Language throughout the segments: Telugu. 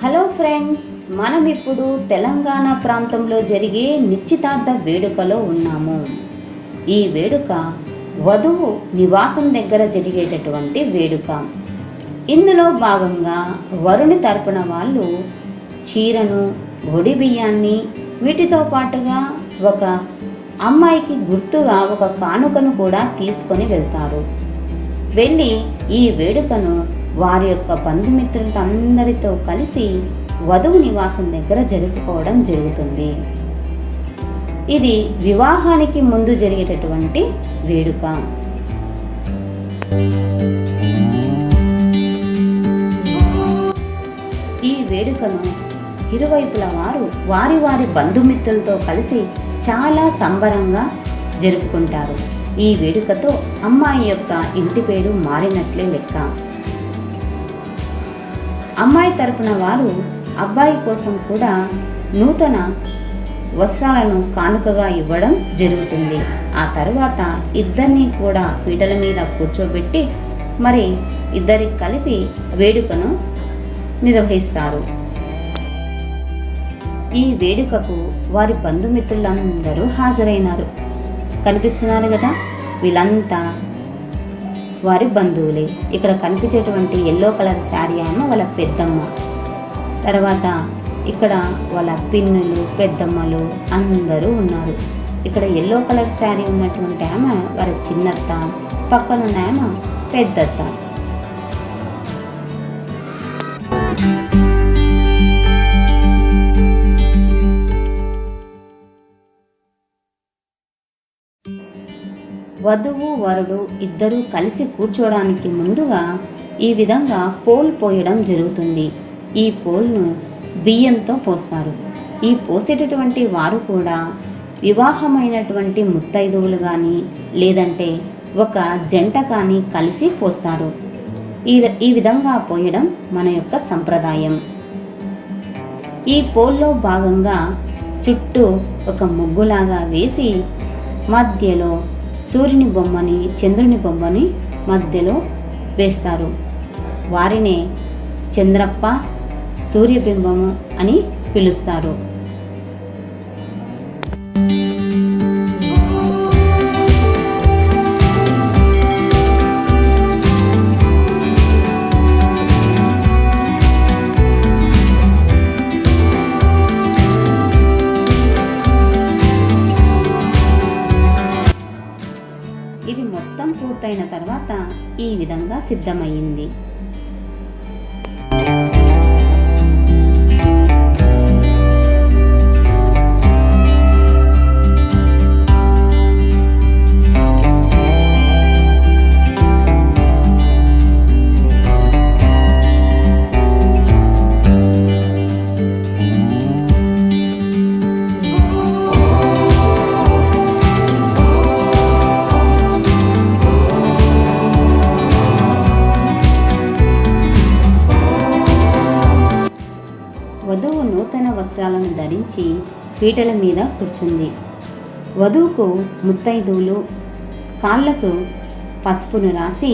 హలో ఫ్రెండ్స్, మనం ఇప్పుడు తెలంగాణ ప్రాంతంలో జరిగే నిశ్చితార్థ వేడుకలో ఉన్నాము. ఈ వేడుక వధువు నివాసం దగ్గర జరిగేటటువంటి వేడుక. ఇందులో భాగంగా వరుని తరపున వాళ్ళు చీరను, ఒడి బియ్యాన్ని, వీటితో పాటుగా ఒక అమ్మాయికి గుర్తుగా ఒక కానుకను కూడా తీసుకొని వెళ్తారు. వెళ్ళి ఈ వేడుకను వారి యొక్క బంధుమిత్రులతో అందరితో కలిసి వధువు నివాసం దగ్గర జరుపుకోవడం జరుగుతుంది. ఇది వివాహానికి ముందు జరిగేటటువంటి వేడుక. ఈ వేడుకను ఇరువైపుల వారు వారి వారి బంధుమిత్రులతో కలిసి చాలా సంబరంగా జరుపుకుంటారు. ఈ వేడుకతో అమ్మాయి యొక్క ఇంటి పేరు మారినట్లే లెక్క. అమ్మాయి తరపున వారు అబ్బాయి కోసం కూడా నూతన వస్త్రాలను కానుకగా ఇవ్వడం జరుగుతుంది. ఆ తర్వాత ఇద్దరిని కూడా పీటల మీద కూర్చోబెట్టి మరి ఇద్దరికి కలిపి వేడుకను నిర్వహిస్తారు. ఈ వేడుకకు వారి బంధుమిత్రులందరూ హాజరైనారు. కనిపిస్తున్నారు కదా, వీళ్ళంతా వారి బంధువులే. ఇక్కడ కనిపించేటువంటి ఎల్లో కలర్ శారీ ఆమె వాళ్ళ పెద్దమ్మ. తర్వాత ఇక్కడ వాళ్ళ పిన్నులు, పెద్దమ్మలు అందరూ ఉన్నారు. ఇక్కడ ఎల్లో కలర్ శారీ ఉన్నటువంటి ఆమె వారి చిన్నత్త, పక్కనున్న ఆమె పెద్దత్త. వధువు వరుడు ఇద్దరూ కలిసి కూర్చోవడానికి ముందుగా ఈ విధంగా పోల్ పోయడం జరుగుతుంది. ఈ పోల్ను బియ్యంతో పోస్తారు. ఈ పోసేటటువంటి వారు కూడా వివాహమైనటువంటి ముత్తైదువులు కానీ లేదంటే ఒక జంట కానీ కలిసి పోస్తారు. ఈ విధంగా పోయడం మన యొక్క సంప్రదాయం. ఈ పోల్లో భాగంగా చుట్టూ ఒక ముగ్గులాగా వేసి మధ్యలో సూర్యుని బొమ్మని, చంద్రుని బొమ్మని మధ్యలో వేస్తారు. వారినే చంద్రప్ప, సూర్యబింబము అని పిలుస్తారు. ఇది మొత్తం పూర్తయిన తర్వాత ఈ విధంగా సిద్ధమయ్యింది. వధువు నూతన వస్త్రాలను ధరించి పీటల మీద కూర్చుంది. వధువుకు ముత్తైదువులు కాళ్లకు పసుపును రాసి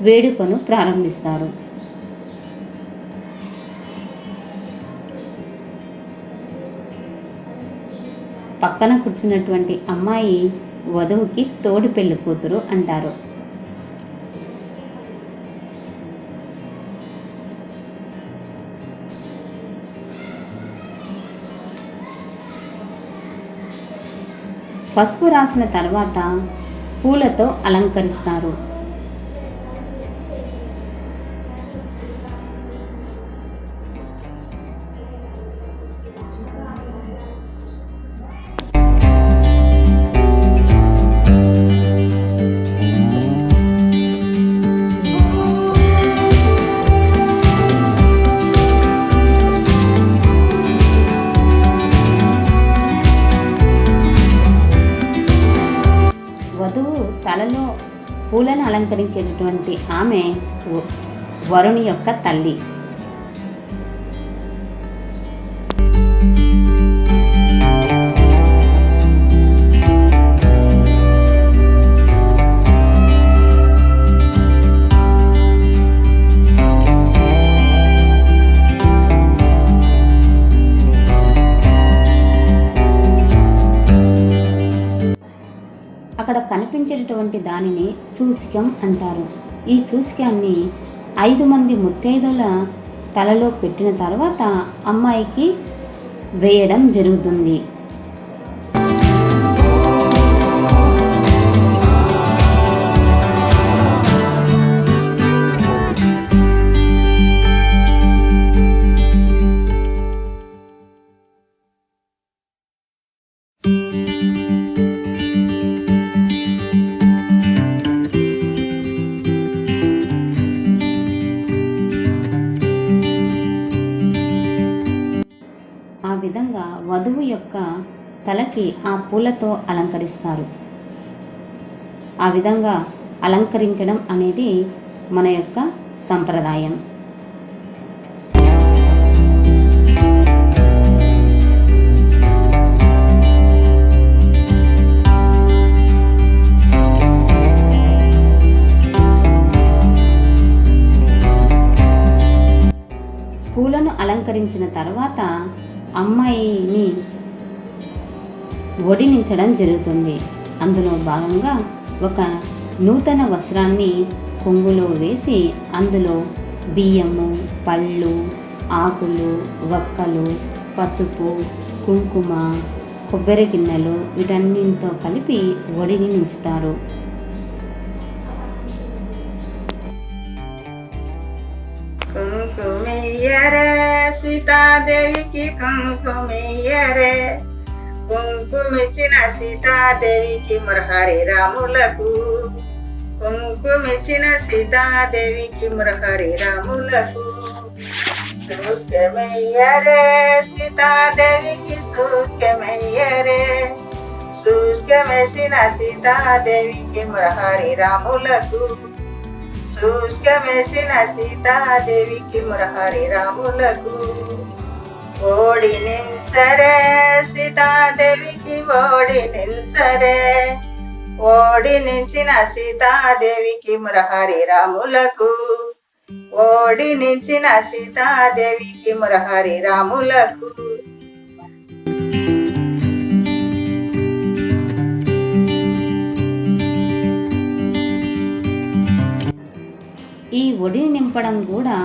వేడుకను ప్రారంభిస్తారు. పక్కన కూర్చున్నటువంటి అమ్మాయి వధువుకి తోడి పెళ్లి కూతురు అంటారు. పసుపు రాసిన తర్వాత పూలతో అలంకరిస్తారు. పూలను అలంకరించేటటువంటి ఆమె వరుణి యొక్క తల్లి. అక్కడ కనిపించేటటువంటి దానిని సూసికం అంటారు. ఈ సూసికాన్ని 5 మంది ముత్తైదుల తలలో పెట్టిన తర్వాత అమ్మాయికి వేయడం జరుగుతుంది. ఆ విధంగా వధువు యొక్క తలకి ఆ పూలతో అలంకరిస్తారు. ఆ విధంగా అలంకరించడం అనేది మన యొక్క సంప్రదాయం. పూలను అలంకరించిన తర్వాత అమ్మాయిని ఒడినించడం జరుగుతుంది. అందులో భాగంగా ఒక నూతన వస్త్రాన్ని కొంగులో వేసి అందులో బియ్యము, పళ్ళు, ఆకులు, వక్కలు, పసుపు, కుంకుమ, కొబ్బరి గిన్నెలు వీటన్నింటితో కలిపి ఒడిని నించుతారు. కుంకుమయ్యరే సీతాదేవికి కుంకుమయ్యరే, కుంకుమిచ్చిన సీతాదేవికి మురహరి రాములకు, కుంకుమిచ్చిన సీతాదేవికి మురహరి రాములకు. సూస్కమయ్యరే సీతాదేవికి సూస్కమయ్యరే, సూస్కమేసిన సీతాదేవికి మురహరి రాములకు, సూస్కమేసిన సీతాదేవికి మురహరి రాములకు. ఓడి నించరే సీతాదేవికి ఓడి నించరే, ఓడి నించిన సీతాదేవికి మురహరి రాములకు, ఓడి నించిన సీతాదేవికి మురహరి రాములకు. ఈ ఒడిని నింపడం కూడా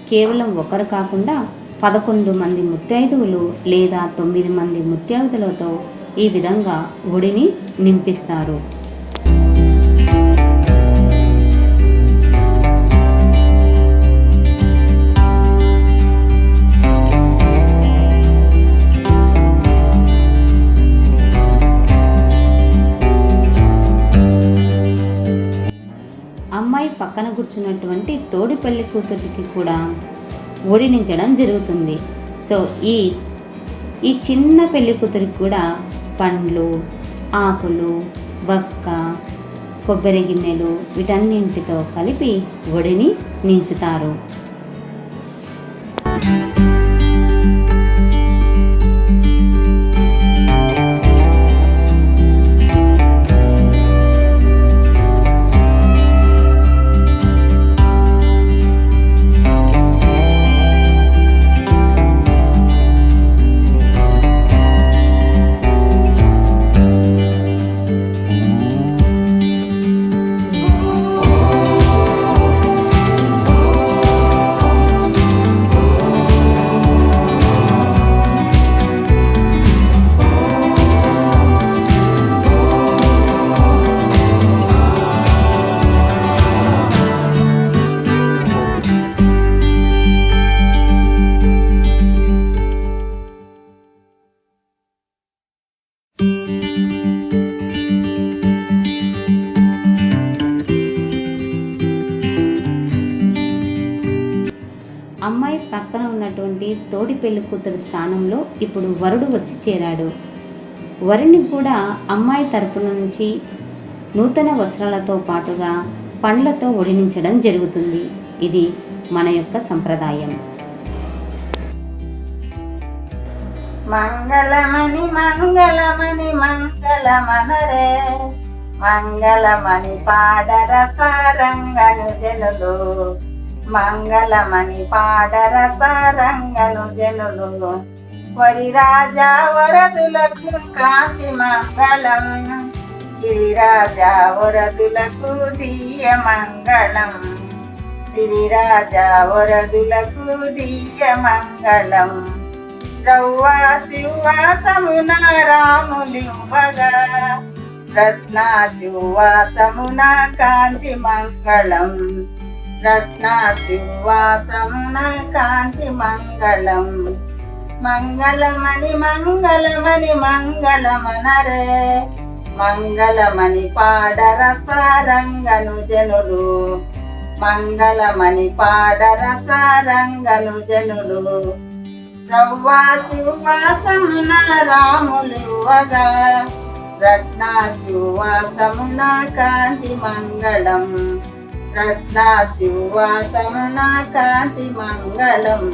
కేవలం ఒకరు కాకుండా 11 మంది ముత్తైదువులు లేదా 9 మంది ముత్తైదులతో ఈ విధంగా ఒడిని నింపిస్తారు. అమ్మాయి పక్కన కూర్చున్నటువంటి తోడి పెళ్లి కూతురికి కూడా ఓడినించడం జరుగుతుంది. సో ఈ చిన్న పెళ్లి కూతురికి కూడా పండ్లు, ఆకులు, వక్క, కొబ్బరి గిన్నెలు వీటన్నింటితో కలిపి ఒడిని నించుతారు. అమ్మాయి పక్కన ఉన్నటువంటి తోడి పెళ్లి కూతురు స్థానంలో ఇప్పుడు వరుడు వచ్చి చేరాడు. వరుణ్ణి కూడా అమ్మాయి తరపున నుంచి నూతన వస్త్రాలతో పాటుగా పండ్లతో ఒడినించడం జరుగుతుంది. ఇది మన యొక్క సంప్రదాయం. మంగళమణి మంగళమణి మంగళమనరే, మంగళమణి పాడర సారంగను జనులు, మంగళమణి పాడర సారంగను జనులు. వరిరాజా వరదులకు కాంతి మంగళం, గిరిరాజా వరదులకు దీయ మంగళం, గిరిరాజా వరదులకు దీయ మంగళం. రవ్వా శివాసమున రాములివ్వగా, రత్నా శివాసమున కాంతి మంగళం, రత్నా శివాసమున కాంతి మంగళం. మంగళమణి మంగళమణి మంగళమనరే, మంగళమణి పాడర సారంగను జనులు, మంగళమణి పాడర సారంగను జనులు. రవ్వా శివాసమున రాములివ్వగా, రత్నా శివాసమున కాంతి మంగళం, రత్నా శివాసమున కాంతి మంగళం.